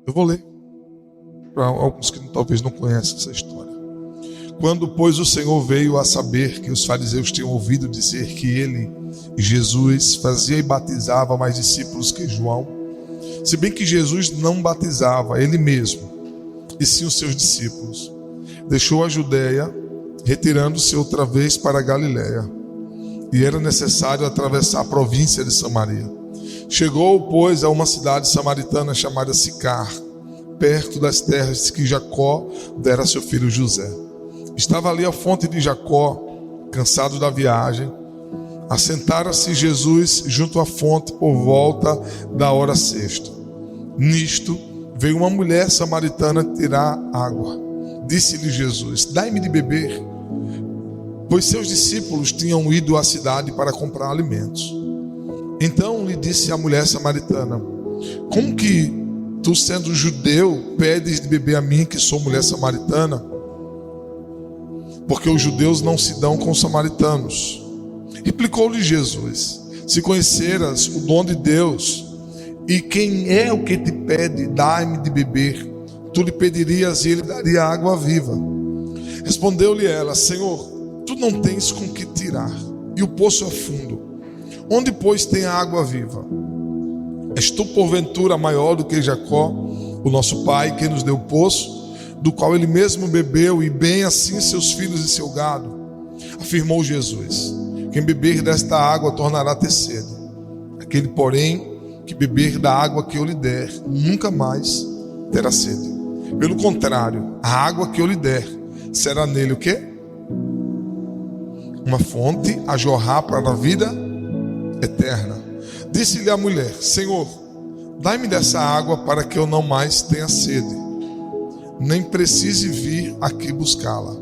Eu vou ler para alguns que talvez não conhecem essa história. Quando, pois, o Senhor veio a saber que os fariseus tinham ouvido dizer que ele, Jesus, fazia e batizava mais discípulos que João, se bem que Jesus não batizava ele mesmo, e sim os seus discípulos, deixou a Judéia, retirando-se outra vez para a Galiléia, e era necessário atravessar a província de Samaria. Chegou, pois, a uma cidade samaritana chamada Sicar, perto das terras que Jacó dera a seu filho José. Estava ali a fonte de Jacó. Cansado da viagem, assentara-se Jesus junto à fonte por volta da hora sexta. Nisto veio uma mulher samaritana tirar água. Disse-lhe Jesus: dai-me de beber, pois seus discípulos tinham ido à cidade para comprar alimentos. Então lhe disse a mulher samaritana: como que tu, sendo judeu, pedes de beber a mim, que sou mulher samaritana? Porque os judeus não se dão com os samaritanos. Replicou-lhe Jesus: se conheceras o dom de Deus, e quem é o que te pede, dai-me de beber, tu lhe pedirias e ele daria água viva. Respondeu-lhe ela: Senhor, tu não tens com que tirar, e o poço é fundo. Onde, pois, tem a água viva? És tu, porventura, maior do que Jacó, o nosso pai, que nos deu o poço, do qual ele mesmo bebeu, e bem assim seus filhos e seu gado? Afirmou Jesus: quem beber desta água tornará a ter sede. Aquele, porém, que beber da água que eu lhe der, nunca mais terá sede. Pelo contrário, a água que eu lhe der será nele o quê? Uma fonte a jorrar para a vida eterna. Disse-lhe a mulher: Senhor, dai-me dessa água para que eu não mais tenha sede, nem precise vir aqui buscá-la.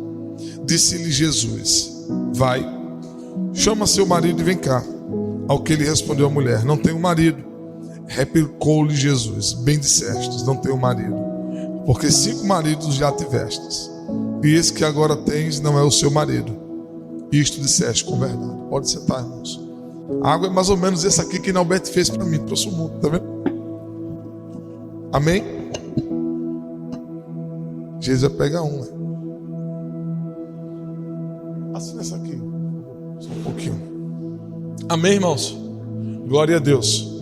Disse-lhe Jesus: vai, chama seu marido e vem cá. Ao que lhe respondeu a mulher: não tenho marido. Replicou-lhe Jesus: bem dissestes, não tenho marido, porque 5 maridos já tivestes, e esse que agora tens não é o seu marido. Isto disseste com verdade. Pode sentar, irmãos. A água é mais ou menos essa aqui que Nalberto fez para mim, trouxe o mundo, tá vendo? Amém? Jesus vai pegar uma. Assina essa aqui, só um pouquinho. Amém, irmãos? Glória a Deus.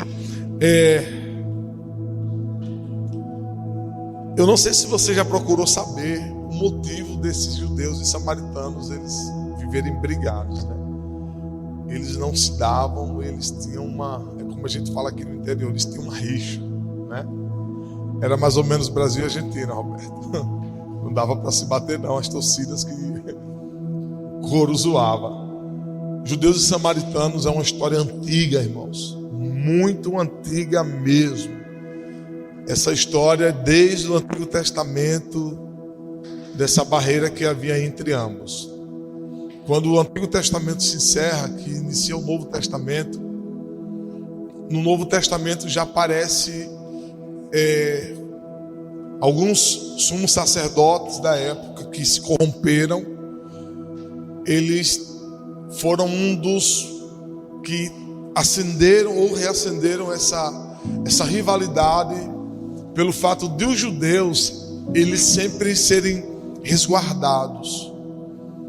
Eu não sei se você já procurou saber o motivo desses judeus e samaritanos eles viverem brigados, né? Eles não se davam, eles tinham é como a gente fala aqui no interior, eles tinham uma rixa, né? Era mais ou menos Brasil e Argentina, Roberto. Não dava para se bater não, as torcidas que o coro zoava. Judeus e samaritanos é uma história antiga, irmãos, muito antiga mesmo. Essa história desde o Antigo Testamento, dessa barreira que havia entre ambos. Quando o Antigo Testamento se encerra, que inicia o Novo Testamento, no Novo Testamento já aparece alguns sumos sacerdotes da época que se corromperam. Eles foram um dos que acenderam ou reacenderam essa rivalidade, pelo fato de os judeus eles sempre serem resguardados.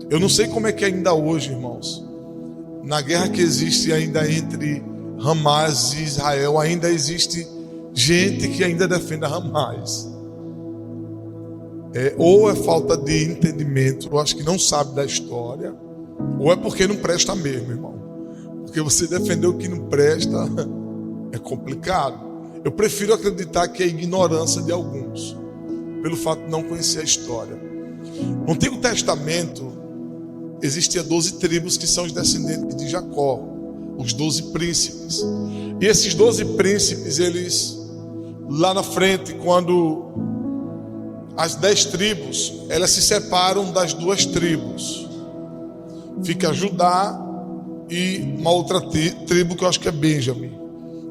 Eu não sei como é que é ainda hoje, irmãos, na guerra que existe ainda entre Hamas e Israel, ainda existe gente que ainda defende a Hamas. Ou é falta de entendimento, eu acho que não sabe da história, ou é porque não presta mesmo, irmão. Porque você defender o que não presta é complicado. Eu prefiro acreditar que é ignorância de alguns, pelo fato de não conhecer a história. No Antigo Testamento existia 12 tribos que são os descendentes de Jacó, os 12 príncipes. E esses 12 príncipes, eles lá na frente, quando as 10 tribos, elas se separam das 2 tribos. Fica Judá e uma outra tribo que eu acho que é Benjamim.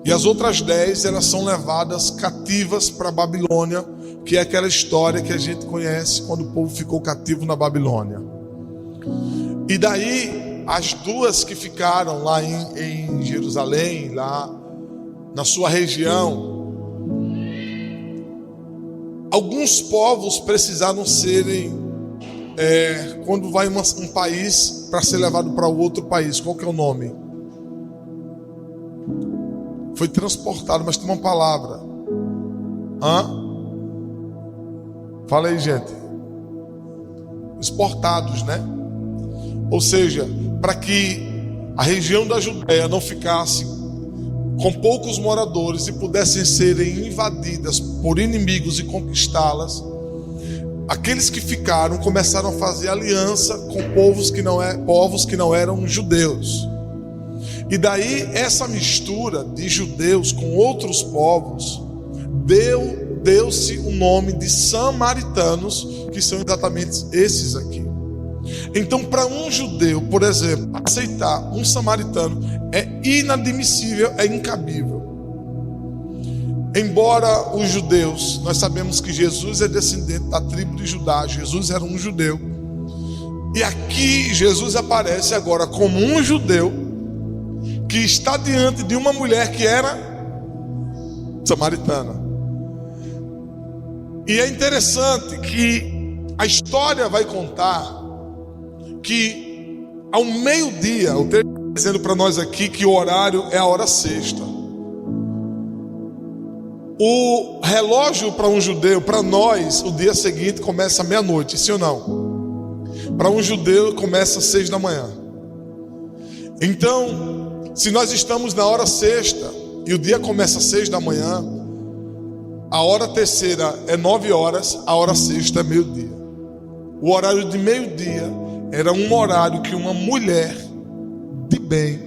E as outras 10, elas são levadas cativas para a Babilônia, que é aquela história que a gente conhece quando o povo ficou cativo na Babilônia. E daí, as 2 que ficaram lá em Jerusalém, lá na sua região, alguns povos precisaram serem, quando vai um país para ser levado para outro país, qual que é o nome? Foi transportado, mas tem uma palavra. Fala aí, gente. Exportados, né? Ou seja, para que a região da Judéia não ficasse com poucos moradores e pudessem serem invadidas por inimigos e conquistá-las, aqueles que ficaram começaram a fazer aliança com povos que não eram judeus. E daí essa mistura de judeus com outros povos deu-se o nome de samaritanos, que são exatamente esses aqui. Então, para um judeu, por exemplo, aceitar um samaritano é inadmissível, é incabível. Embora os judeus, nós sabemos que Jesus é descendente da tribo de Judá, Jesus era um judeu. E aqui Jesus aparece agora como um judeu que está diante de uma mulher que era samaritana. E é interessante que a história vai contar que ao meio-dia, o texto está dizendo para nós aqui que o horário é a hora sexta. O relógio para um judeu, para nós, o dia seguinte começa à meia-noite, sim ou não? Para um judeu começa às 6 da manhã. Então, se nós estamos na hora sexta e o dia começa às 6 da manhã, a hora terceira é 9 horas, a hora sexta é meio-dia. O horário de meio-dia era um horário que uma mulher de bem,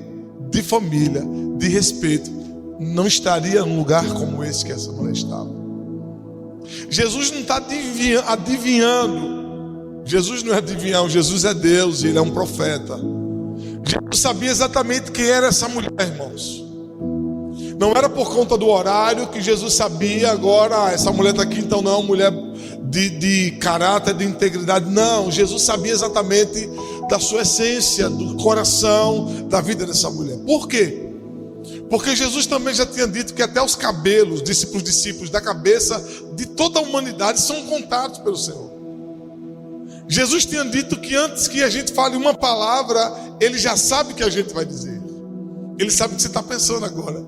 de família, de respeito, não estaria num lugar como esse que essa mulher estava. Jesus não está adivinhando. Jesus não é adivinhão, Jesus é Deus, Ele é um profeta. Jesus sabia exatamente quem era essa mulher, irmãos. Não era por conta do horário que Jesus sabia, agora essa mulher está aqui, então não é uma mulher de caráter, de integridade. Não, Jesus sabia exatamente da sua essência, do coração, da vida dessa mulher. Por quê? Porque Jesus também já tinha dito que até os cabelos, disse para os discípulos, da cabeça de toda a humanidade são contados pelo Senhor. Jesus tinha dito que antes que a gente fale uma palavra, Ele já sabe o que a gente vai dizer. Ele sabe o que você está pensando agora.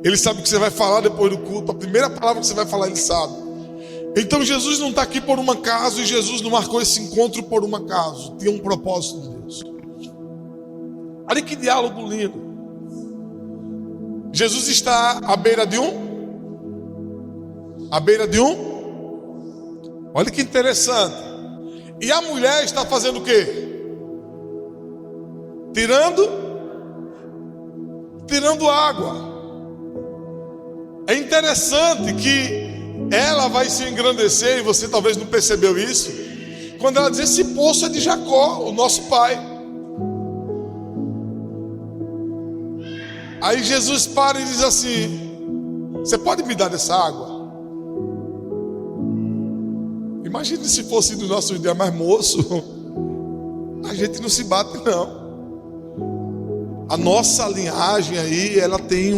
Ele sabe o que você vai falar depois do culto. A primeira palavra que você vai falar, Ele sabe. Então Jesus não está aqui por um acaso, e Jesus não marcou esse encontro por um acaso. Tinha um propósito de Deus. Olha que diálogo lindo. Jesus está à beira de Olha que interessante. E a mulher está fazendo o quê? Tirando água. É interessante que ela vai se engrandecer, e você talvez não percebeu isso, quando ela diz: esse poço é de Jacó, o nosso pai. Aí Jesus para e diz assim: você pode me dar dessa água? Imagine se fosse do nosso dia, mas moço, a gente não se bate não. A nossa linhagem aí, ela tem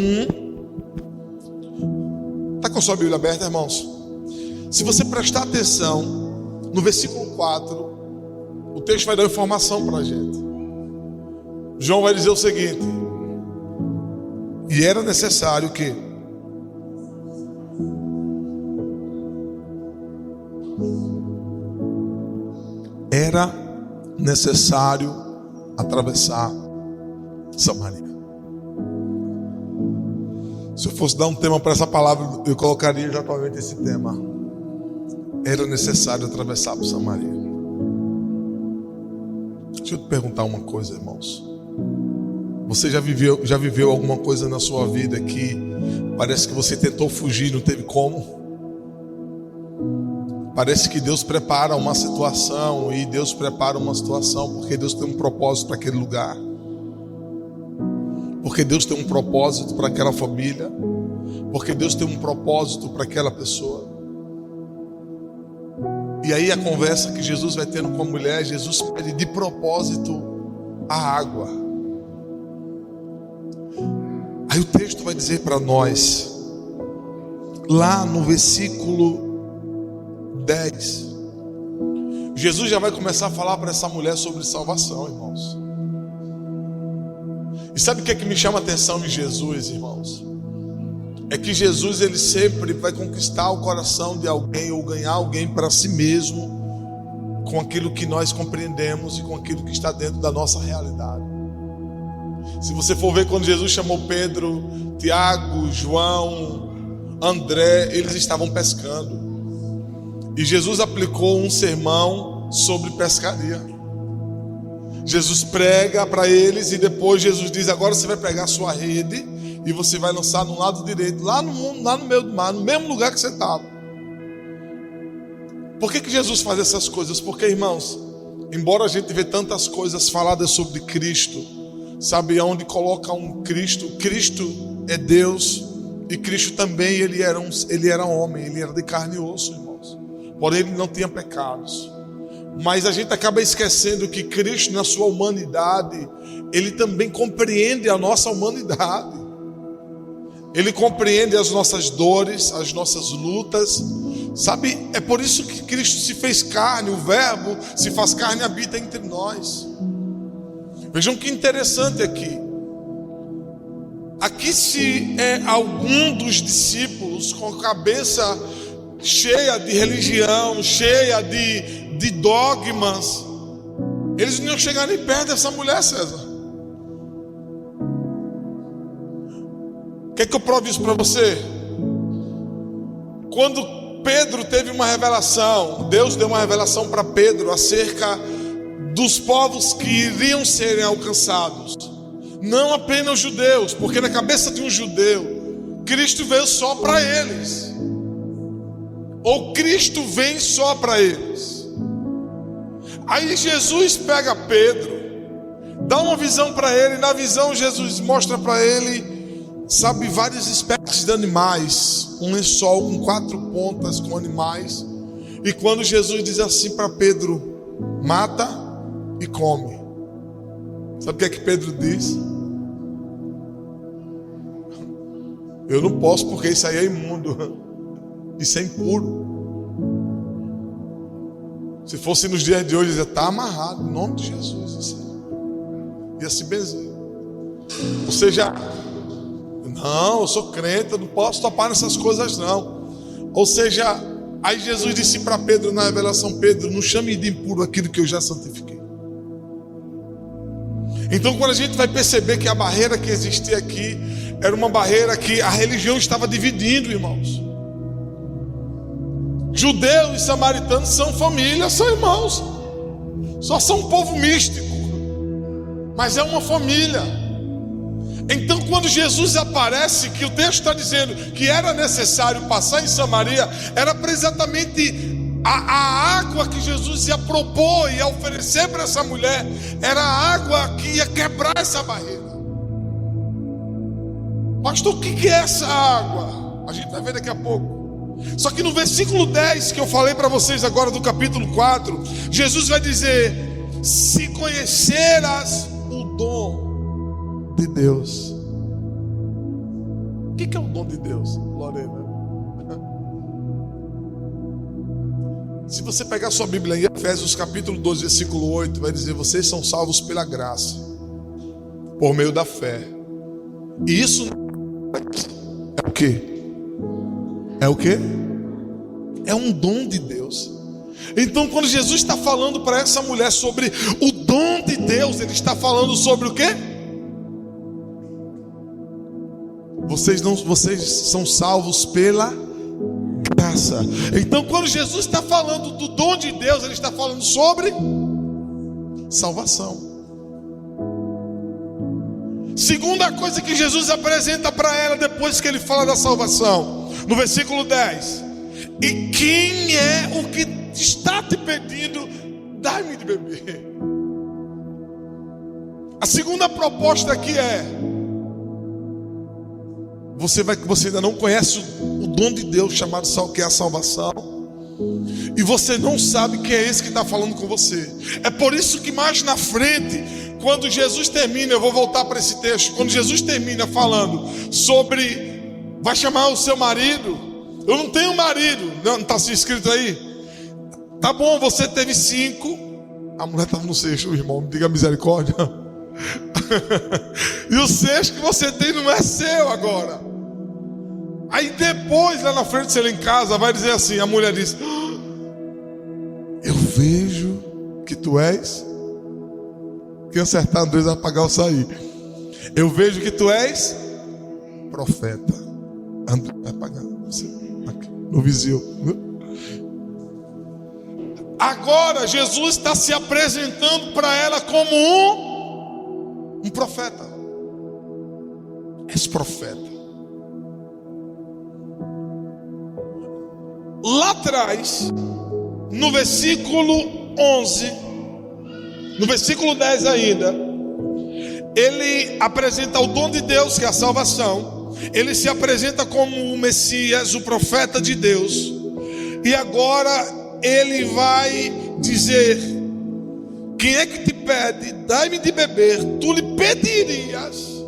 Está com a sua Bíblia aberta, irmãos? Se você prestar atenção no versículo 4, o texto vai dar informação para a gente. João vai dizer o seguinte: e era necessário que atravessar Samaria. Se eu fosse dar um tema para essa palavra, eu colocaria exatamente esse tema. Era necessário atravessar por Samaria. Deixa eu te perguntar uma coisa, irmãos. Você já viveu alguma coisa na sua vida que parece que você tentou fugir e não teve como? Parece que Deus prepara uma situação, e Deus prepara uma situação porque Deus tem um propósito para aquele lugar. Porque Deus tem um propósito para aquela família. Porque Deus tem um propósito para aquela pessoa. E aí a conversa que Jesus vai tendo com a mulher, Jesus pede de propósito a água. Aí o texto vai dizer para nós, lá no versículo 10, Jesus já vai começar a falar para essa mulher sobre salvação, irmãos. E sabe o que é que me chama a atenção em Jesus, irmãos? É que Jesus, ele sempre vai conquistar o coração de alguém ou ganhar alguém para si mesmo, com aquilo que nós compreendemos e com aquilo que está dentro da nossa realidade. Se você for ver, quando Jesus chamou Pedro, Tiago, João, André, eles estavam pescando. E Jesus aplicou um sermão sobre pescaria. Jesus prega para eles e depois Jesus diz: agora você vai pegar a sua rede e você vai lançar no lado direito, lá no meio do mar, no mesmo lugar que você estava. Por que Jesus faz essas coisas? Porque, irmãos, embora a gente vê tantas coisas faladas sobre Cristo, sabe aonde coloca um Cristo? Cristo é Deus e Cristo também, ele era homem, ele era de carne e osso, irmãos. Porém ele não tinha pecados. Mas a gente acaba esquecendo que Cristo, na sua humanidade, ele também compreende a nossa humanidade. Ele compreende as nossas dores, as nossas lutas. Sabe, é por isso que Cristo se fez carne, o Verbo se faz carne e habita entre nós. Vejam que interessante aqui. Aqui se é algum dos discípulos com a cabeça cheia de religião, cheia de dogmas, eles não iam chegar nem perto dessa mulher, César. Quer que eu prove isso para você? Quando Pedro teve uma revelação, Deus deu uma revelação para Pedro acerca dos povos que iriam serem alcançados, não apenas os judeus, porque na cabeça de um judeu, Cristo veio só para eles, ou Cristo vem só para eles. Aí Jesus pega Pedro, dá uma visão para ele, e na visão Jesus mostra para ele, sabe, várias espécies de animais, um lençol com 4 pontas com animais. E quando Jesus diz assim para Pedro: mata e come, sabe o que é que Pedro diz? Eu não posso, porque isso aí é imundo, isso é impuro. Se fosse nos dias de hoje, dizia: está amarrado, em nome de Jesus, isso ia se benzer. Ou seja, não, eu sou crente, eu não posso topar nessas coisas não. Ou seja, aí Jesus disse para Pedro na revelação: Pedro, não chame de impuro aquilo que eu já santifiquei. Então, quando a gente vai perceber que a barreira que existia aqui era uma barreira que a religião estava dividindo, irmãos. Judeus e samaritanos são família, são irmãos, só são um povo místico, mas é uma família. Então, quando Jesus aparece, que o texto está dizendo que era necessário passar em Samaria, era para exatamente a água que Jesus ia propor e ia oferecer para essa mulher, era a água que ia quebrar essa barreira. Pastor, o que é essa água? A gente vai ver daqui a pouco. Só que no versículo 10 que eu falei para vocês agora do capítulo 4, Jesus vai dizer: se conheceras o dom de Deus. O que é o dom de Deus, Lorena? Se você pegar sua Bíblia em Efésios capítulo 12, versículo 8, vai dizer: vocês são salvos pela graça, por meio da fé. E isso é o quê? É o quê? É um dom de Deus. Então, quando Jesus está falando para essa mulher sobre o dom de Deus, ele está falando sobre o quê? Vocês são salvos pela graça. Então, quando Jesus está falando do dom de Deus, ele está falando sobre salvação. Segunda coisa que Jesus apresenta para ela depois que ele fala da salvação, no versículo 10: e quem é o que está te pedindo, dá-me de beber. A segunda proposta aqui é: você ainda não conhece o dom de Deus chamado que é a salvação, e você não sabe quem é esse que está falando com você. É por isso que mais na frente, quando Jesus termina, eu vou voltar para esse texto, quando Jesus termina falando sobre vai chamar o seu marido, eu não tenho marido, não está assim escrito aí? Tá bom, você teve 5. A mulher estava no 6º, irmão, me diga misericórdia. E o 6º que você tem não é seu agora. Aí depois, lá na frente, você lá em casa, vai dizer assim, a mulher diz: eu vejo que tu és... Quem acertar, Andrés vai pagar o sair. Eu vejo que tu és profeta. André vai pagar você aqui no vizinho. Agora Jesus está se apresentando para ela como um profeta. És profeta. Lá atrás, no versículo 11, no versículo 10 ainda, ele apresenta o dom de Deus, que é a salvação. Ele se apresenta como o Messias, o profeta de Deus. E agora ele vai dizer: quem é que te pede, dai-me de beber. Tu lhe pedirias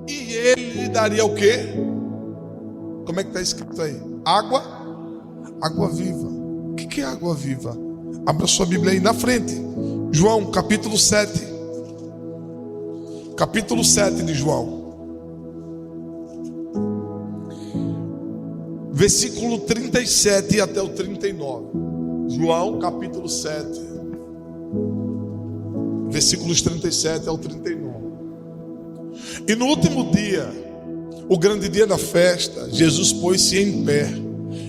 e ele lhe daria o quê? Como é que está escrito aí? Água? Água viva. O que é água viva? Abra sua Bíblia aí na frente. João capítulo 7. Capítulo 7 de João, versículo 37 até o 39. João capítulo 7, versículos 37 ao 39. E no último dia, o grande dia da festa, Jesus pôs-se em pé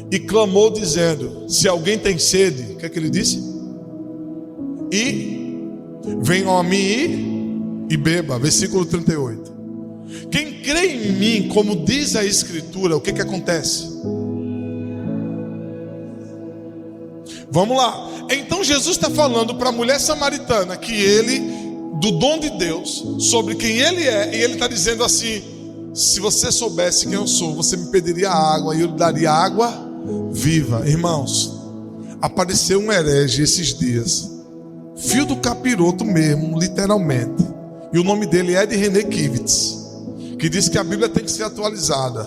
e clamou dizendo: se alguém tem sede, o que é que ele disse? E venham a mim e beba. Versículo 38. Quem crê em mim, como diz a Escritura, o que acontece? Vamos lá. Então Jesus está falando para a mulher samaritana que ele, do dom de Deus, sobre quem ele é, e ele está dizendo assim: se você soubesse quem eu sou, você me pediria água e eu lhe daria água viva. Irmãos, apareceu um herege esses dias, fio do capiroto mesmo, literalmente. E o nome dele é de René Kivitz, que diz que a Bíblia tem que ser atualizada.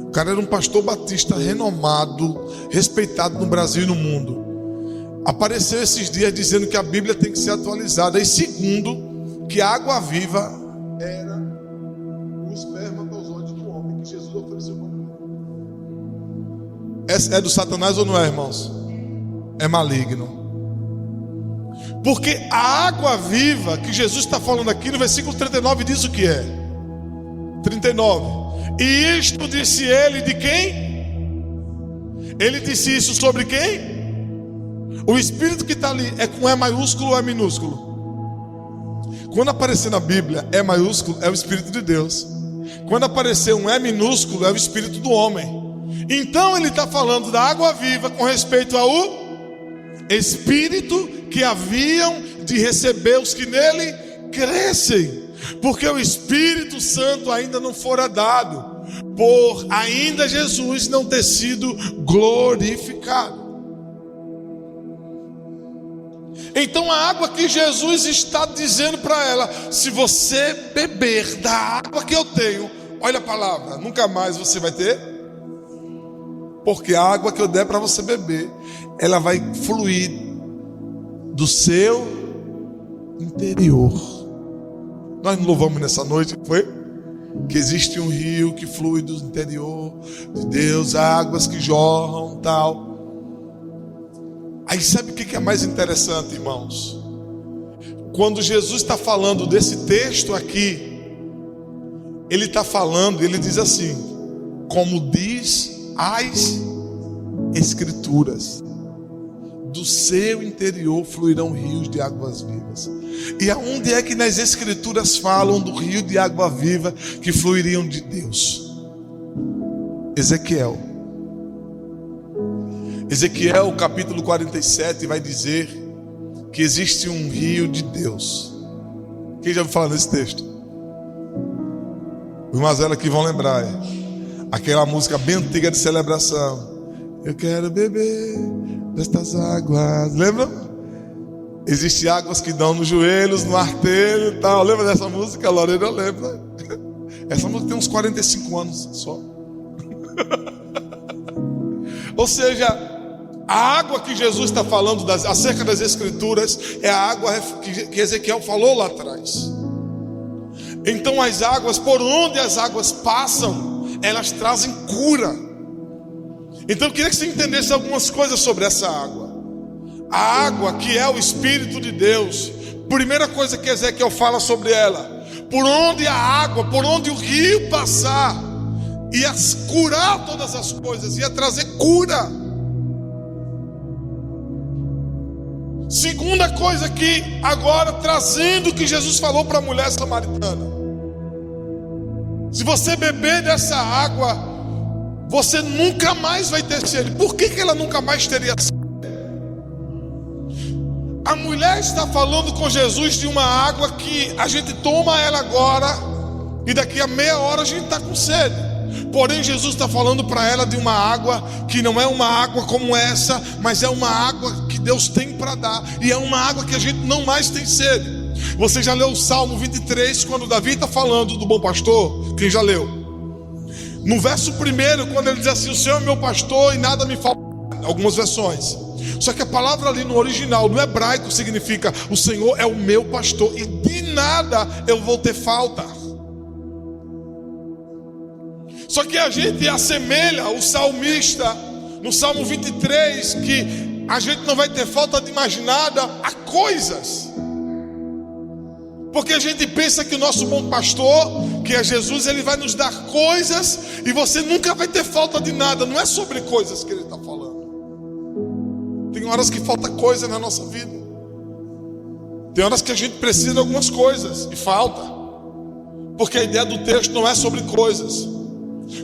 O cara era um pastor batista renomado, respeitado no Brasil e no mundo. Apareceu esses dias dizendo que a Bíblia tem que ser atualizada. E segundo, que a água viva era o espermatozoide do homem que Jesus ofereceu para mulher. É do Satanás ou não é, irmãos? É maligno. Porque a água viva que Jesus está falando aqui no versículo 39 diz o que é? 39. E isto disse ele de quem? Ele disse isso sobre quem? O Espírito que está ali é com E maiúsculo ou é minúsculo? Quando aparecer na Bíblia E maiúsculo, é o Espírito de Deus. Quando aparecer um E minúsculo, é o Espírito do homem. Então ele está falando da água viva com respeito ao Espírito que haviam de receber os que nele crescem, porque o Espírito Santo ainda não fora dado, por ainda Jesus não ter sido glorificado. Então a água que Jesus está dizendo para ela: se você beber da água que eu tenho, olha a palavra, nunca mais você vai ter, porque a água que eu der para você beber, ela vai fluir do seu interior. Nós não louvamos nessa noite, foi? Que existe um rio que flui do interior de Deus, águas que jorram, tal. Aí sabe o que é mais interessante, irmãos? Quando Jesus está falando desse texto aqui, ele está falando, ele diz assim: como diz as Escrituras, do seu interior fluirão rios de águas vivas. E aonde é que nas Escrituras falam do rio de água viva que fluiriam de Deus? Ezequiel capítulo 47 vai dizer que existe um rio de Deus. Quem já ouviu falar nesse texto? Os mais velhos aqui vão lembrar, aquela música bem antiga de celebração: eu quero beber destas águas. Lembra? Existem águas que dão nos joelhos, no artelho e tal. Lembra dessa música? A Lorena lembra. Essa música tem uns 45 anos só. Ou seja, A água que Jesus está falando acerca das Escrituras é a água que Ezequiel falou lá atrás. Então as águas, por onde as águas passam, elas trazem cura. Então eu queria que você entendesse algumas coisas sobre essa água. A água que é o Espírito de Deus, primeira coisa que Ezequiel fala sobre ela: por onde a água, por onde o rio passar, ia curar todas as coisas, ia trazer cura. Segunda coisa que agora, trazendo o que Jesus falou para a mulher samaritana: se você beber dessa água, você nunca mais vai ter sede. Por que ela nunca mais teria sede? A mulher está falando com Jesus de uma água que a gente toma ela agora e daqui a meia hora a gente está com sede. Porém Jesus está falando para ela de uma água que não é uma água como essa, mas é uma água que Deus tem para dar, e é uma água que a gente não mais tem sede. Você já leu o Salmo 23, quando Davi está falando do bom pastor? Quem já leu? No verso 1, quando ele diz assim: o Senhor é meu pastor e nada me falta. Algumas versões. Só que a palavra ali no original, no hebraico, significa: o Senhor é o meu pastor e de nada eu vou ter falta. Só que a gente assemelha o salmista no Salmo 23, que a gente não vai ter falta de mais nada, a coisas. Porque a gente pensa que o nosso bom pastor, que é Jesus, ele vai nos dar coisas e você nunca vai ter falta de nada. Não é sobre coisas que ele está falando. Tem horas que falta coisa na nossa vida. Tem horas que a gente precisa de algumas coisas e falta. Porque a ideia do texto não é sobre coisas.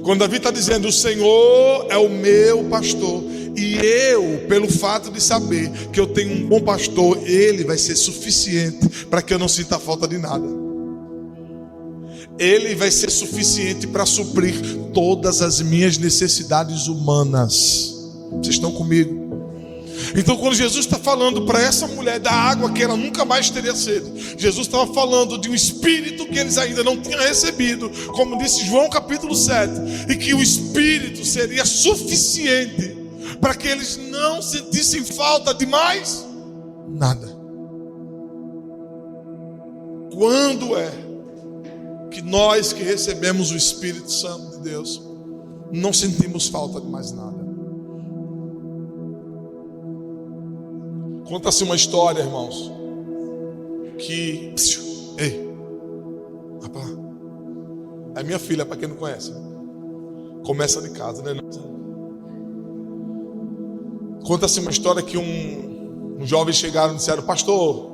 Quando Davi está dizendo: o Senhor é o meu pastor, e eu, pelo fato de saber que eu tenho um bom pastor, ele vai ser suficiente para que eu não sinta falta de nada. Ele vai ser suficiente para suprir todas as minhas necessidades humanas. Vocês estão comigo? Então quando Jesus está falando para essa mulher da água que ela nunca mais teria sede, Jesus estava falando de um Espírito que eles ainda não tinham recebido, como disse João capítulo 7, e que o Espírito seria suficiente para que eles não sentissem falta de mais nada. Quando é que nós que recebemos o Espírito Santo de Deus não sentimos falta de mais nada? Conta-se uma história, irmãos, que... Ei, rapaz, é minha filha, para quem não conhece. Começa de casa, né? Conta-se uma história que um jovem chegaram e disseram: pastor,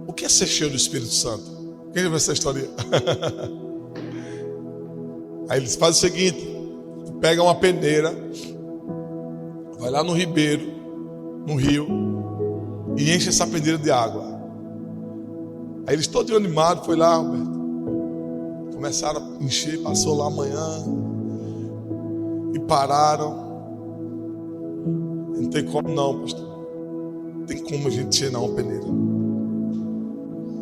o que é ser cheio do Espírito Santo? Quem já viu essa história? Aí eles fazem o seguinte: pega uma peneira, vai lá no ribeiro, no rio, e enche essa peneira de água. Aí eles todos animados, foi lá, Roberto, começaram a encher, passou lá amanhã e pararam. Não tem como não, pastor. Não tem como a gente encher não a peneira.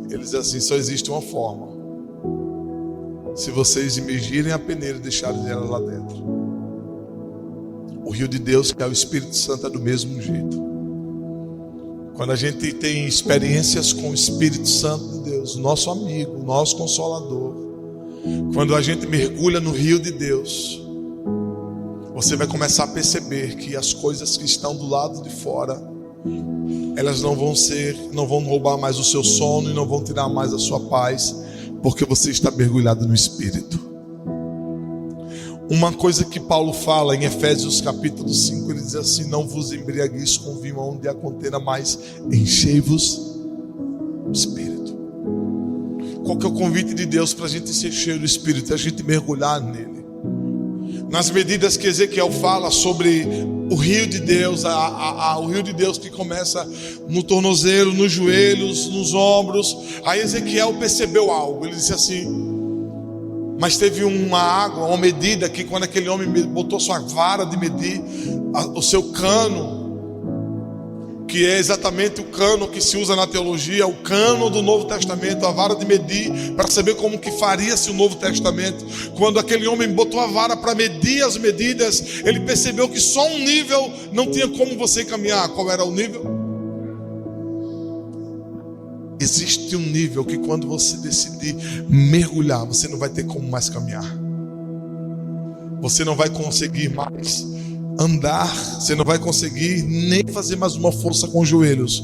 Eles dizem assim: só existe uma forma: se vocês imergirem a peneira e deixarem ela lá dentro. O rio de Deus, que é o Espírito Santo, é do mesmo jeito. Quando a gente tem experiências com o Espírito Santo de Deus, nosso amigo, nosso consolador, quando a gente mergulha no rio de Deus, você vai começar a perceber que as coisas que estão do lado de fora, elas não vão roubar mais o seu sono e não vão tirar mais a sua paz, porque você está mergulhado no Espírito. Uma coisa que Paulo fala em Efésios capítulo 5, ele diz assim: não vos embriagueis com vinho onde a contenda, mas enchei-vos do Espírito. Qual que é o convite de Deus para a gente ser cheio do Espírito? É a gente mergulhar nele. Nas medidas que Ezequiel fala sobre o rio de Deus, o rio de Deus que começa no tornozelo, nos joelhos, nos ombros. Aí Ezequiel percebeu algo. Ele disse assim: mas teve uma água, uma medida que quando aquele homem botou sua vara de medir, o seu cano, que é exatamente o cano que se usa na teologia, o cano do Novo Testamento, a vara de medir, para saber como que faria-se o Novo Testamento. Quando aquele homem botou a vara para medir as medidas, ele percebeu que só um nível não tinha como você caminhar. Qual era o nível? Existe um nível que quando você decidir mergulhar, você não vai ter como mais caminhar. Você não vai conseguir mais andar, você não vai conseguir nem fazer mais uma força com os joelhos.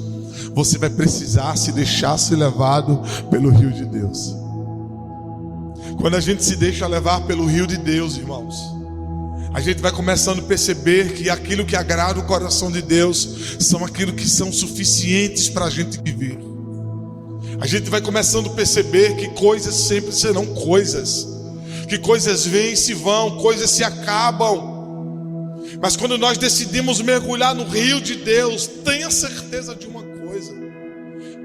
Você vai precisar se deixar ser levado pelo rio de Deus. Quando a gente se deixa levar pelo rio de Deus, irmãos, a gente vai começando a perceber que aquilo que agrada o coração de Deus são aquilo que são suficientes para a gente viver. A gente vai começando a perceber que coisas sempre serão coisas, que coisas vêm e se vão, coisas se acabam. Mas quando nós decidimos mergulhar no rio de Deus, tenha certeza de uma coisa: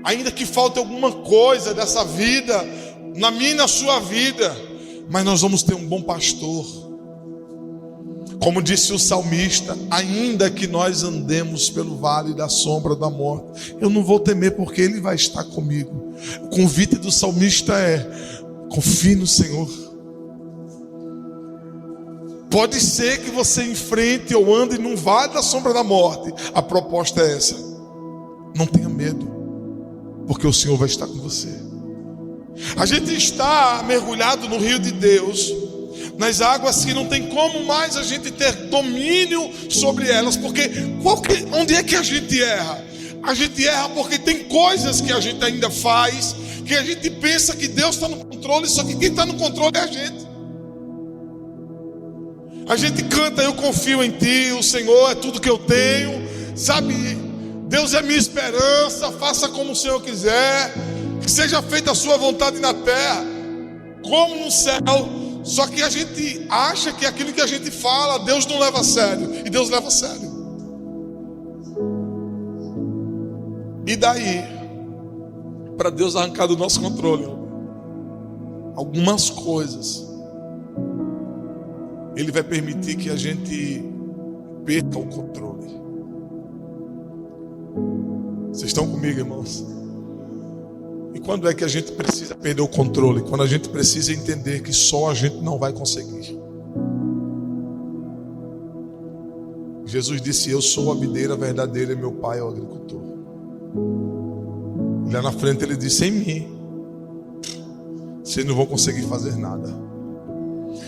ainda que falte alguma coisa dessa vida, na minha e na sua vida, mas nós vamos ter um bom pastor. Como disse o salmista: ainda que nós andemos pelo vale da sombra da morte, eu não vou temer, porque Ele vai estar comigo. O convite do salmista é: confie no Senhor. Pode ser que você enfrente ou ande num vale da sombra da morte. A proposta é essa: não tenha medo, porque o Senhor vai estar com você. A gente está mergulhado no rio de Deus, nas águas que não tem como mais a gente ter domínio sobre elas. Porque onde é que a gente erra? A gente erra porque tem coisas que a gente ainda faz, que a gente pensa que Deus está no controle, só que quem está no controle é a gente. A gente canta: eu confio em Ti, o Senhor é tudo que eu tenho, sabe? Deus é minha esperança, faça como o Senhor quiser, que seja feita a sua vontade na terra, como no céu. Só que a gente acha que aquilo que a gente fala, Deus não leva a sério, e Deus leva a sério. E daí, para Deus arrancar do nosso controle algumas coisas, Ele vai permitir que a gente perca o controle. Vocês estão comigo, irmãos? E quando é que a gente precisa perder o controle? Quando a gente precisa entender que só a gente não vai conseguir. Jesus disse: eu sou a videira verdadeira e meu pai é o agricultor. E lá na frente ele disse: sem mim vocês não vão conseguir fazer nada.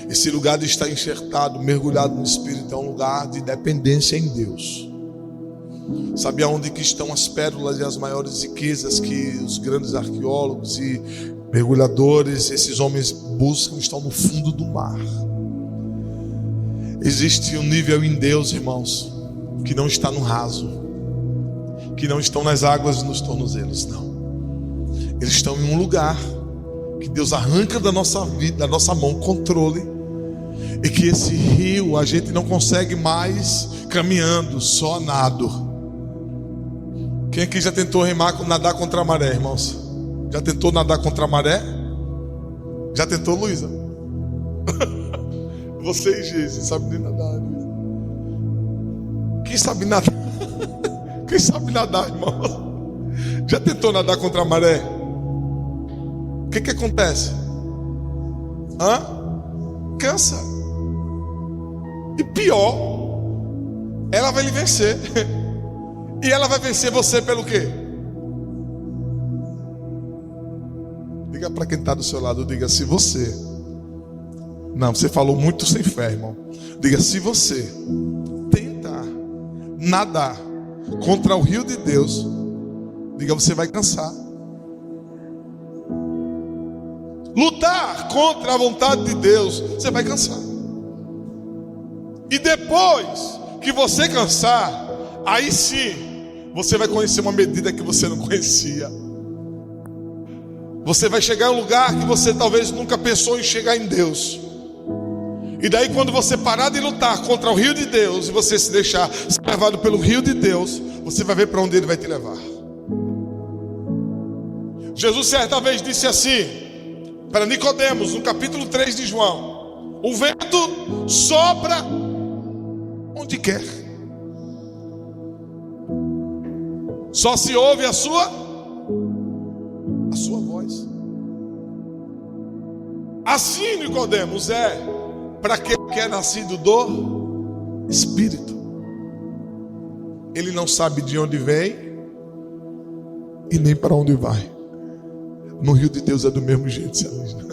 Esse lugar de estar enxertado, mergulhado no Espírito, é um lugar de dependência em Deus. Sabe aonde que estão as pérolas e as maiores riquezas que os grandes arqueólogos e mergulhadores, esses homens buscam? Estão no fundo do mar. Existe um nível em Deus, irmãos, que não está no raso, que não estão nas águas nos tornozelos, não. Eles estão em um lugar que Deus arranca da nossa vida, da nossa mão, o controle, e que esse rio a gente não consegue mais caminhando, só nado. Quem aqui já tentou nadar contra a maré, irmãos? Já tentou nadar contra a maré? Já tentou, Luísa? Você e Jesus sabem nem nadar, Luísa. Quem sabe nadar? Quem sabe nadar, irmão? Já tentou nadar contra a maré? O que acontece? Cansa. E pior, ela vai lhe vencer. E ela vai vencer você pelo quê? Diga para quem está do seu lado, diga: se você... Não, você falou muito sem fé, irmão. Diga: se você tentar nadar contra o rio de Deus, diga: você vai cansar. Lutar contra a vontade de Deus, você vai cansar. E depois que você cansar, aí sim você vai conhecer uma medida que você não conhecia. Você vai chegar em um lugar que você talvez nunca pensou em chegar em Deus. E daí, quando você parar de lutar contra o rio de Deus e você se deixar ser levado pelo rio de Deus, você vai ver para onde Ele vai te levar. Jesus certa vez disse assim para Nicodemos, no capítulo 3 de João: o vento sopra onde quer. Só se ouve a sua voz. Assim, Nicodemos, é para aquele que é nascido do Espírito. Ele não sabe de onde vem e nem para onde vai. No rio de Deus é do mesmo jeito, Celina.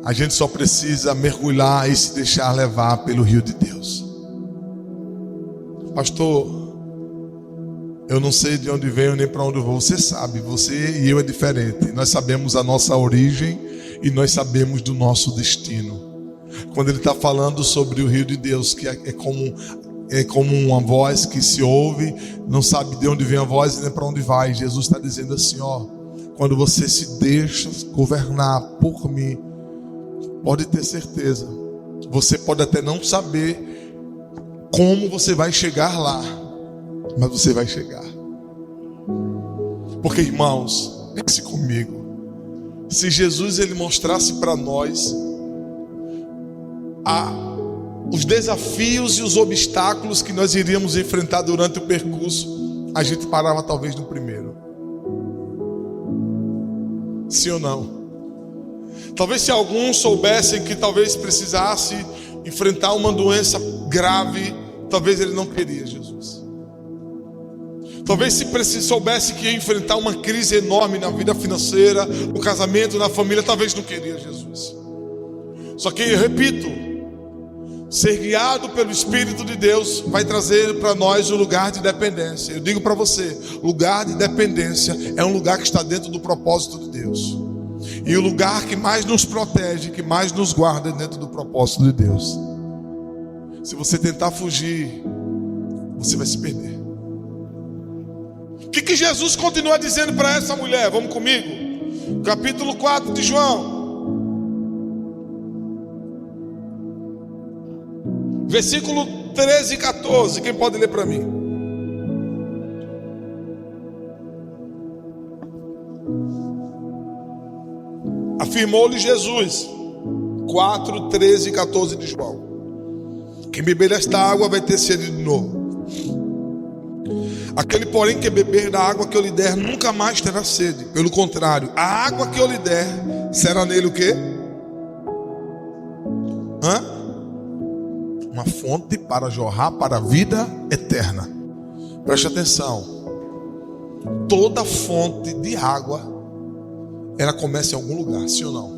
A gente só precisa mergulhar e se deixar levar pelo rio de Deus. Pastor, eu não sei de onde venho nem para onde vou. Você sabe, você e eu é diferente. Nós sabemos a nossa origem e nós sabemos do nosso destino. Quando ele está falando sobre o rio de Deus, que é como uma voz que se ouve, não sabe de onde vem a voz e nem para onde vai. Jesus está dizendo assim, ó, quando você se deixa governar por mim, pode ter certeza, você pode até não saber como você vai chegar lá, mas você vai chegar. Porque, irmãos, pense comigo, se Jesus ele mostrasse para nós os desafios e os obstáculos que nós iríamos enfrentar durante o percurso, a gente parava talvez no primeiro. Sim ou não? Talvez se alguns soubessem que talvez precisasse enfrentar uma doença grave, talvez ele não queria Jesus. Talvez se soubesse que ia enfrentar uma crise enorme na vida financeira, no casamento, na família, talvez não queria Jesus. Só que, eu repito, ser guiado pelo Espírito de Deus vai trazer para nós o lugar de dependência. Eu digo para você, lugar de dependência é um lugar que está dentro do propósito de Deus. E o lugar que mais nos protege, que mais nos guarda é dentro do propósito de Deus. Se você tentar fugir, você vai se perder. O que Jesus continua dizendo para essa mulher? Vamos comigo. Capítulo 4 de João. Versículo 13 e 14. Quem pode ler para mim? Afirmou-lhe Jesus, 4, 13 e 14 de João: quem beber desta água vai ter sede de novo. Aquele, porém, que beber da água que eu lhe der nunca mais terá sede. Pelo contrário, a água que eu lhe der será nele o quê? Uma fonte para jorrar para a vida eterna. Preste atenção. Toda fonte de água, ela começa em algum lugar, sim ou não?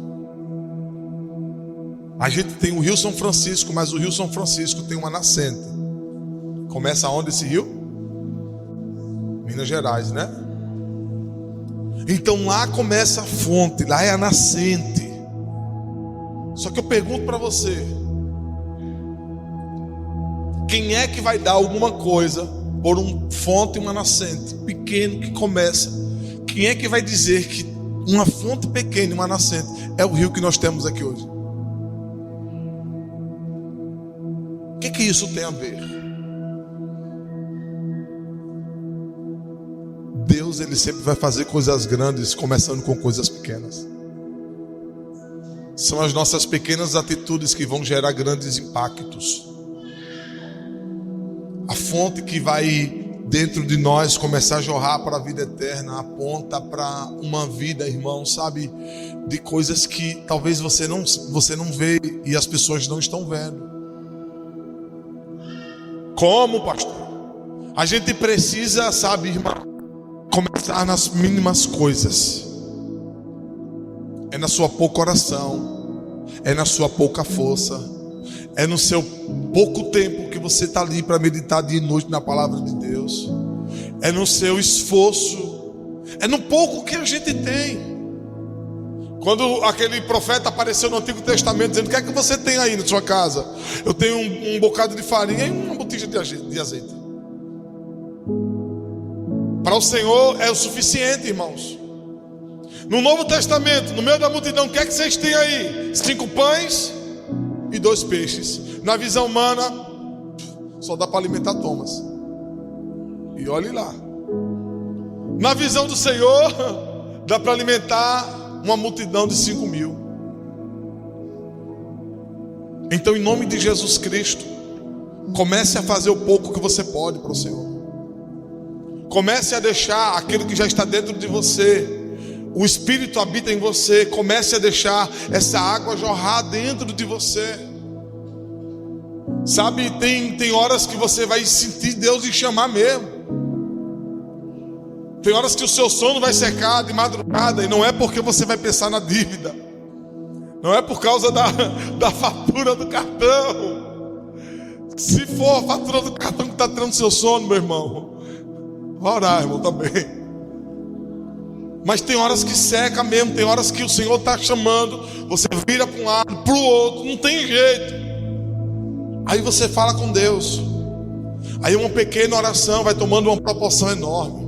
A gente tem o Rio São Francisco, mas o Rio São Francisco tem uma nascente. Começa onde esse rio? Minas Gerais, né? Então lá começa a fonte, lá é a nascente. Só que eu pergunto para você, quem é que vai dar alguma coisa por uma fonte e uma nascente pequeno que começa? Quem é que vai dizer que uma fonte pequena e uma nascente é o rio que nós temos aqui hoje? O que isso tem a ver? Deus, ele sempre vai fazer coisas grandes começando com coisas pequenas. São as nossas pequenas atitudes que vão gerar grandes impactos. A fonte que vai dentro de nós começar a jorrar para a vida eterna aponta para uma vida, irmão, sabe, de coisas que talvez você não vê e as pessoas não estão vendo. Como, pastor? A gente precisa, sabe, irmão, começar nas mínimas coisas. É na sua pouca oração, é na sua pouca força, é no seu pouco tempo que você está ali para meditar dia e noite na palavra de Deus, é no seu esforço, é no pouco que a gente tem. Quando aquele profeta apareceu no Antigo Testamento dizendo: o que é que você tem aí na sua casa? Eu tenho um bocado de farinha e uma botija de azeite. Para o Senhor é o suficiente, irmãos. No Novo Testamento, no meio da multidão, o que é que vocês têm aí? 5 pães e 2 peixes. Na visão humana, só dá para alimentar Thomas. E olhe lá. Na visão do Senhor, dá para alimentar uma multidão de 5.000. Então, em nome de Jesus Cristo, comece a fazer o pouco que você pode para o Senhor. Comece a deixar aquilo que já está dentro de você. O Espírito habita em você. Comece a deixar essa água jorrar dentro de você. Sabe, tem horas que você vai sentir Deus lhe chamar mesmo. Tem horas que o seu sono vai secar de madrugada. E não é porque você vai pensar na dívida. Não é por causa da fatura do cartão. Se for a fatura do cartão que está tirando seu sono, meu irmão, vai orar, irmão, também. Mas tem horas que seca mesmo. Tem horas que o Senhor está chamando. Você vira para um lado, para o outro. Não tem jeito. Aí você fala com Deus. Aí uma pequena oração vai tomando uma proporção enorme.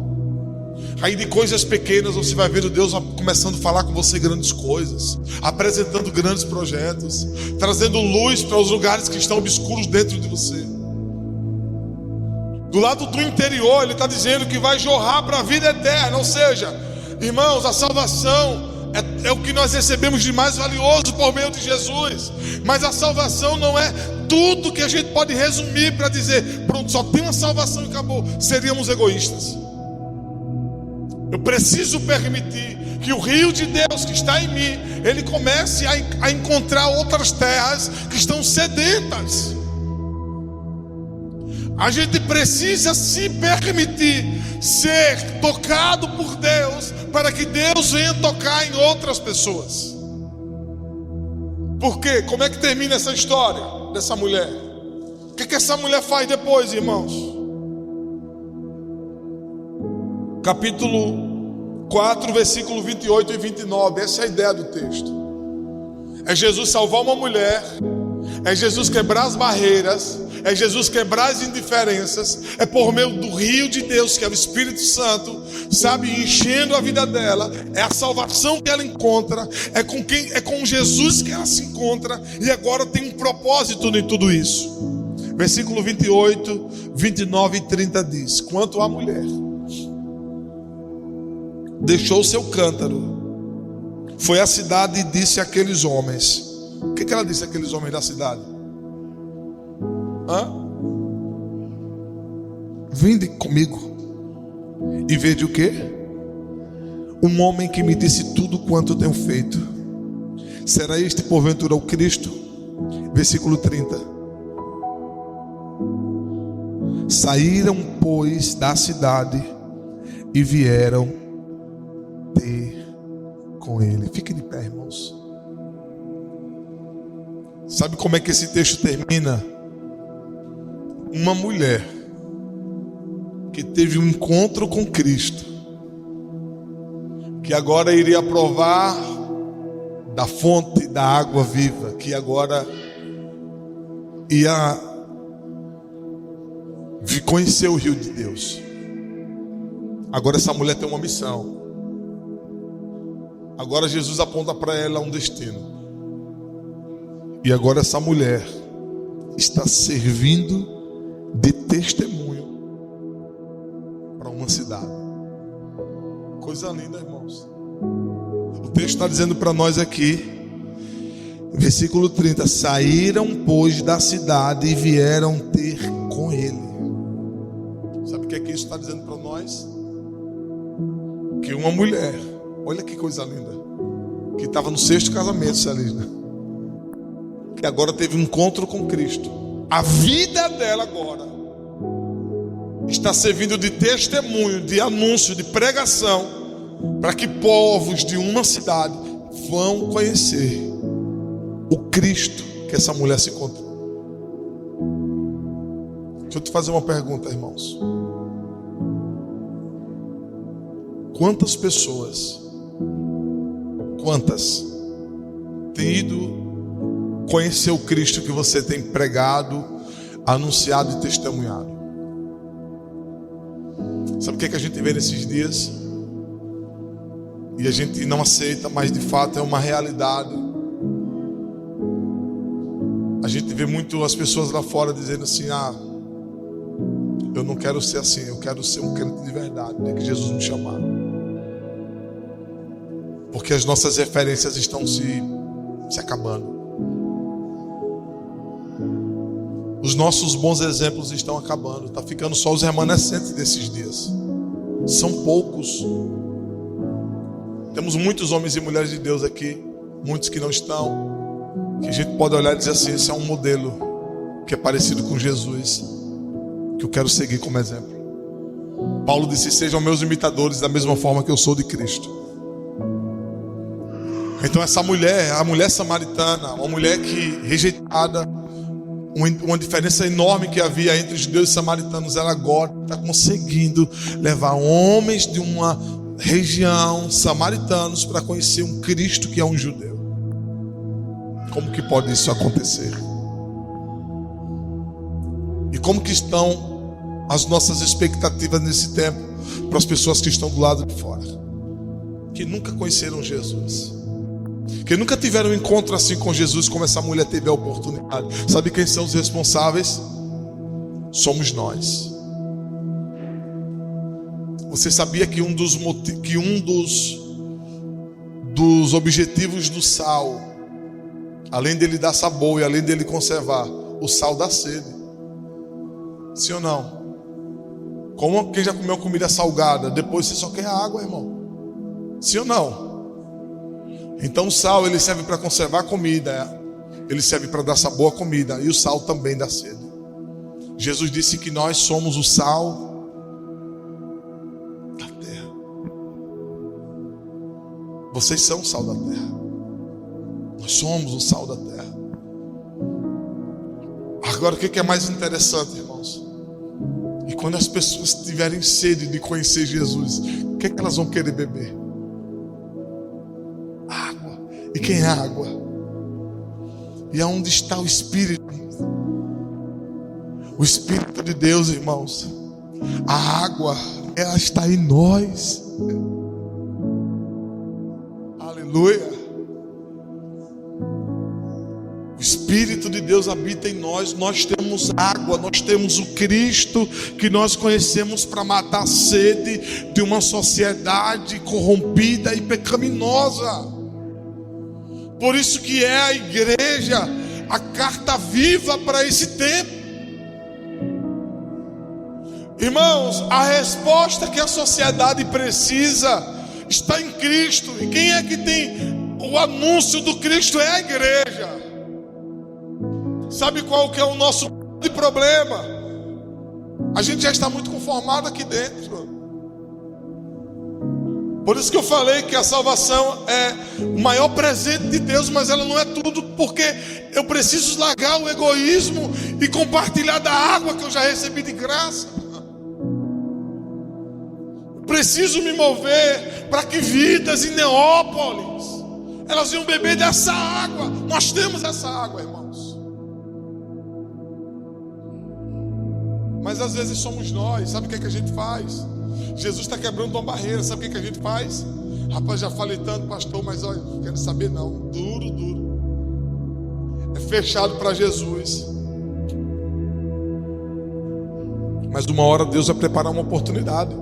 Aí de coisas pequenas você vai ver o Deus começando a falar com você grandes coisas, apresentando grandes projetos, trazendo luz para os lugares que estão obscuros dentro de você. Do lado do interior Ele está dizendo que vai jorrar para a vida eterna. Ou seja, irmãos, a salvação é o que nós recebemos de mais valioso por meio de Jesus. Mas a salvação não é tudo que a gente pode resumir para dizer, pronto, só tem uma salvação e acabou. Seríamos egoístas. Eu preciso permitir que o rio de Deus que está em mim, ele comece a encontrar outras terras que estão sedentas. A gente precisa se permitir ser tocado por Deus, para que Deus venha tocar em outras pessoas. Por quê? Como é que termina essa história dessa mulher? O que essa mulher faz depois, irmãos? Capítulo 4, versículo 28 e 29. Essa é a ideia do texto. É Jesus salvar uma mulher. É Jesus quebrar as barreiras. É Jesus quebrar as indiferenças. É por meio do rio de Deus, que é o Espírito Santo, sabe, enchendo a vida dela. É a salvação que ela encontra. É com Jesus que ela se encontra. E agora tem um propósito em tudo isso. Versículo 28, 29 e 30 diz: quanto à mulher, deixou seu cântaro, foi à cidade e disse àqueles homens. O que ela disse àqueles homens da cidade? Vinde comigo e vede o quê? Um homem que me disse tudo quanto tenho feito. Será este porventura o Cristo? Versículo 30. Saíram, pois, da cidade e vieram ter com ele. Fique de pé, irmãos. Sabe como é que esse texto termina? Uma mulher que teve um encontro com Cristo, que agora iria provar da fonte da água viva, que agora ia conhecer o rio de Deus. Agora essa mulher tem uma missão. Agora Jesus aponta para ela um destino. E agora essa mulher está servindo de testemunho para uma cidade. Coisa linda, irmãos. O texto está dizendo para nós aqui, versículo 30: saíram, pois, da cidade e vieram ter com ele. Sabe o que é que isso está dizendo para nós? Que uma mulher, olha que coisa linda, que estava no 6º casamento, Celina, que agora teve um encontro com Cristo. A vida dela agora está servindo de testemunho, de anúncio, de pregação, para que povos de uma cidade vão conhecer o Cristo que essa mulher se encontrou. Deixa eu te fazer uma pergunta, irmãos. Quantas pessoas, têm ido conhecer o Cristo que você tem pregado, anunciado e testemunhado? Sabe o que a gente vê nesses dias? E a gente não aceita, mas de fato é uma realidade. A gente vê muito as pessoas lá fora dizendo assim: eu não quero ser assim, eu quero ser um crente de verdade, é que Jesus me chamar. Porque as nossas referências estão se acabando. Os nossos bons exemplos estão acabando. Está ficando só os remanescentes desses dias. são poucos. Temos muitos homens e mulheres de Deus aqui, muitos que não estão, que a gente pode olhar e dizer assim: esse é um modelo que é parecido com Jesus, que eu quero seguir como exemplo. Paulo disse: sejam meus imitadores da mesma forma que eu sou de Cristo. Então essa mulher, a mulher samaritana, uma mulher que rejeitada, uma diferença enorme que havia entre os judeus e samaritanos, ela agora está conseguindo levar homens de uma região, samaritanos, para conhecer um Cristo que é um judeu. Como que pode isso acontecer? E como que estão as nossas expectativas nesse tempo para as pessoas que estão do lado de fora, que nunca conheceram Jesus, que nunca tiveram um encontro assim com Jesus como essa mulher teve a oportunidade? Sabe quem são os responsáveis? Somos nós. Você sabia que um dos objetivos do sal, além dele dar sabor e além dele conservar, o sal dá sede? Sim ou não? Como quem já comeu comida salgada, depois você só quer água, irmão. Sim ou não? Então o sal, ele serve para conservar a comida, ele serve para dar sabor à comida, e o sal também dá sede. Jesus disse que nós somos o sal da terra. Vocês são o sal da terra. Nós somos o sal da terra. Agora, o que é mais interessante, irmãos? E quando as pessoas tiverem sede de conhecer Jesus, o que elas vão querer beber? Água. E quem é água? E aonde está o Espírito? O Espírito de Deus, irmãos. A água, ela está em nós. Aleluia. O Espírito de Deus habita em nós. Nós temos água, nós temos o Cristo que nós conhecemos para matar a sede de uma sociedade corrompida e pecaminosa. Por isso que é a igreja a carta viva para esse tempo. Irmãos, a resposta que a sociedade precisa está em Cristo. E quem é que tem o anúncio do Cristo? É a igreja. Sabe qual que é o nosso problema? A gente já está muito conformado aqui dentro. Por isso que eu falei que a salvação é o maior presente de Deus, mas ela não é tudo, porque eu preciso largar o egoísmo e compartilhar da água que eu já recebi de graça. Preciso me mover para que vidas em Neópolis, elas venham beber dessa água. Nós temos essa água, irmãos. Mas às vezes somos nós. Sabe o que é que a gente faz? Jesus está quebrando uma barreira. Sabe o que é que a gente faz? Rapaz, já falei tanto, pastor, mas olha, não quero saber não. Duro. É fechado para Jesus. Mas uma hora Deus vai preparar uma oportunidade.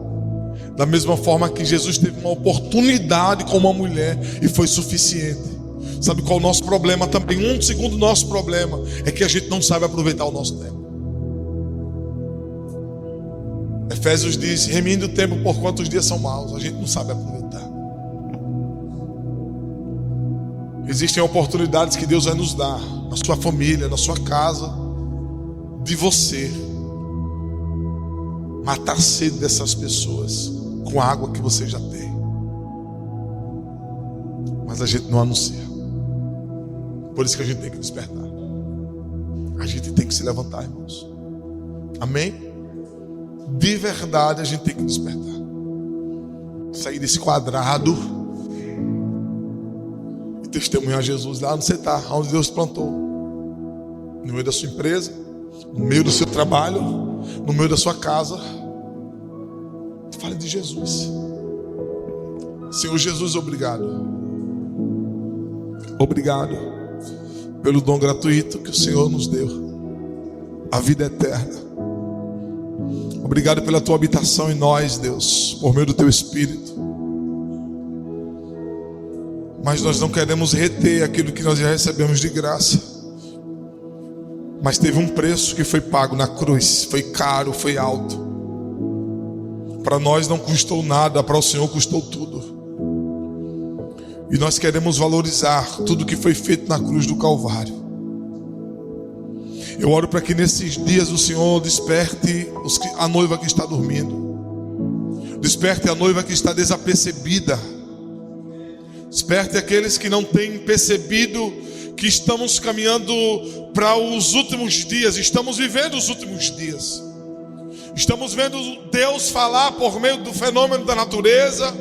Da mesma forma que Jesus teve uma oportunidade com uma mulher e foi suficiente. Sabe qual é o nosso problema também? Um segundo nosso problema é que a gente não sabe aproveitar o nosso tempo. Efésios diz: reminde o tempo por quantos dias são maus. A gente não sabe aproveitar. Existem oportunidades que Deus vai nos dar na sua família, na sua casa, de você matar a sede dessas pessoas com a água que você já tem. Mas a gente não anuncia. Por isso que a gente tem que despertar. A gente tem que se levantar, irmãos. Amém? De verdade a gente tem que despertar. Sair desse quadrado e testemunhar Jesus lá onde você está, onde Deus plantou. No meio da sua empresa, no meio do seu trabalho, no meio da sua casa. Fale de Jesus. Senhor Jesus, obrigado. Obrigado pelo dom gratuito que o Senhor nos deu, a vida eterna. Obrigado pela tua habitação em nós, Deus, por meio do teu Espírito. Mas nós não queremos reter aquilo que nós já recebemos de graça. Mas teve um preço que foi pago na cruz. Foi caro, foi alto. Para nós não custou nada, para o Senhor custou tudo. E nós queremos valorizar tudo que foi feito na cruz do Calvário. Eu oro para que nesses dias o Senhor desperte a noiva que está dormindo. Desperte a noiva que está desapercebida. Desperte aqueles que não têm percebido que estamos caminhando para os últimos dias. Estamos vivendo os últimos dias. Estamos vendo Deus falar por meio do fenômeno da natureza.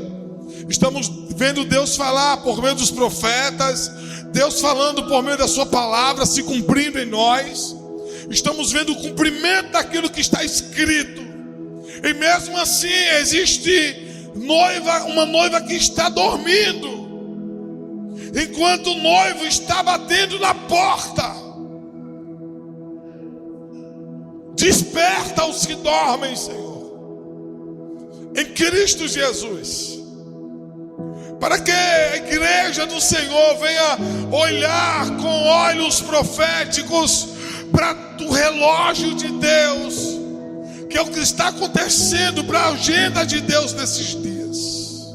Estamos vendo Deus falar por meio dos profetas. Deus falando por meio da sua palavra, se cumprindo em nós. Estamos vendo o cumprimento daquilo que está escrito. E mesmo assim existe uma noiva que está dormindo, enquanto o noivo está batendo na porta. Desperta os que dormem, Senhor, em Cristo Jesus, para que a igreja do Senhor venha olhar com olhos proféticos para o relógio de Deus, que é o que está acontecendo, para a agenda de Deus nesses dias.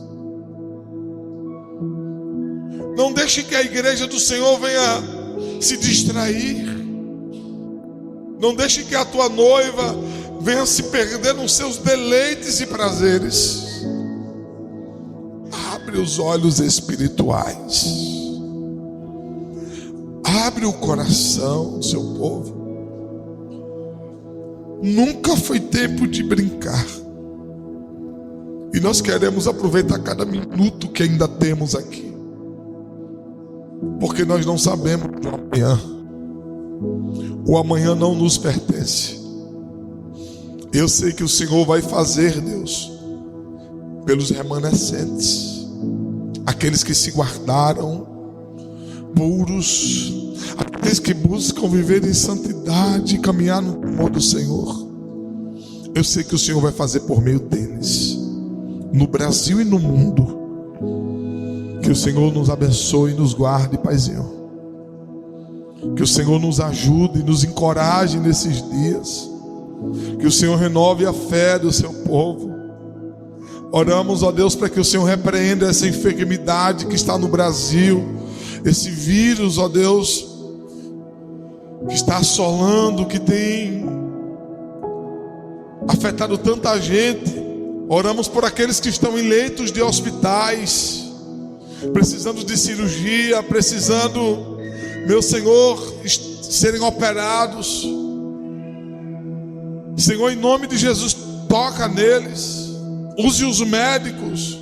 Não deixe que a igreja do Senhor venha se distrair. Não deixe que a tua noiva venha se perder nos seus deleites e prazeres. Abre os olhos espirituais. Abre o coração do seu povo. Nunca foi tempo de brincar. E nós queremos aproveitar cada minuto que ainda temos aqui, porque nós não sabemos do amanhã. O amanhã não nos pertence. Eu sei que o Senhor vai fazer, Deus, pelos remanescentes, aqueles que se guardaram puros, aqueles que buscam viver em santidade e caminhar no temor do Senhor. Eu sei que o Senhor vai fazer por meio deles, no Brasil e no mundo. Que o Senhor nos abençoe e nos guarde, Paizinho. Que o Senhor nos ajude e nos encoraje nesses dias. Que o Senhor renove a fé do seu povo. Oramos, ó Deus, para que o Senhor repreenda essa enfermidade que está no Brasil, esse vírus, ó Deus, que está assolando, que tem afetado tanta gente. Oramos por aqueles que estão em leitos de hospitais, precisando de cirurgia, precisando, meu Senhor, serem operados. Senhor, em nome de Jesus, toca neles. Use os médicos,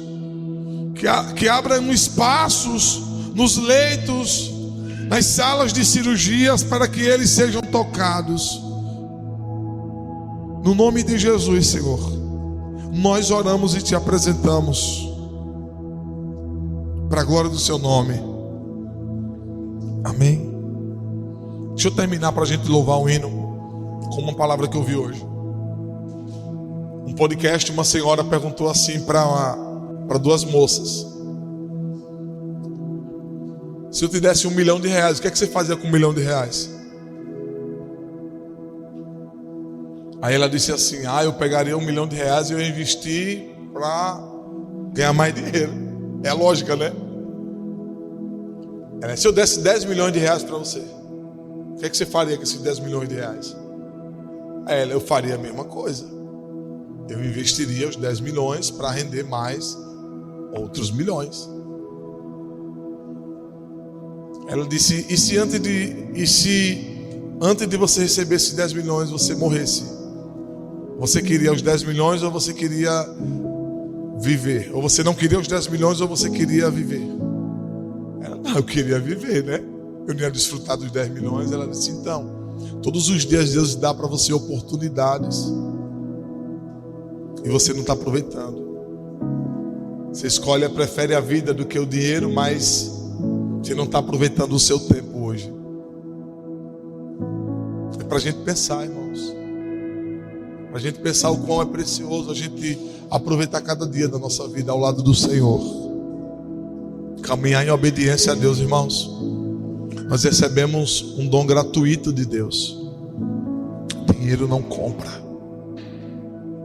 que abram espaços nos leitos, nas salas de cirurgias, para que eles sejam tocados. No nome de Jesus, Senhor, nós oramos e te apresentamos, para a glória do seu nome. Amém. Deixa eu terminar para a gente louvar o hino com uma palavra que eu vi hoje. Um podcast, uma senhora perguntou assim para duas moças: se eu te desse R$1 milhão, o que é que você fazia com R$1 milhão? Aí ela disse assim: eu pegaria R$1 milhão e eu ia investir para ganhar mais dinheiro. É a lógica, né? Se eu desse R$10 milhões para você, o que é que você faria com esses R$10 milhões? Aí ela: eu faria a mesma coisa. Eu investiria os 10 milhões para render mais outros milhões. Ela disse: e se antes de você receber esses 10 milhões você morresse? Você queria os 10 milhões ou você queria viver? Ou você não queria os 10 milhões ou você queria viver? Ela: não, eu queria viver, né? Eu não ia desfrutar dos 10 milhões. Ela disse: então, todos os dias Deus dá para você oportunidades e você não está aproveitando. Você prefere a vida do que o dinheiro, mas você não está aproveitando o seu tempo hoje. É para a gente pensar, irmãos. Para a gente pensar o quão é precioso a gente aproveitar cada dia da nossa vida ao lado do Senhor. Caminhar em obediência a Deus, irmãos. Nós recebemos um dom gratuito de Deus. Dinheiro não compra.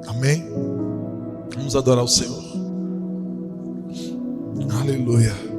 Amém? Vamos adorar o Senhor. Aleluia.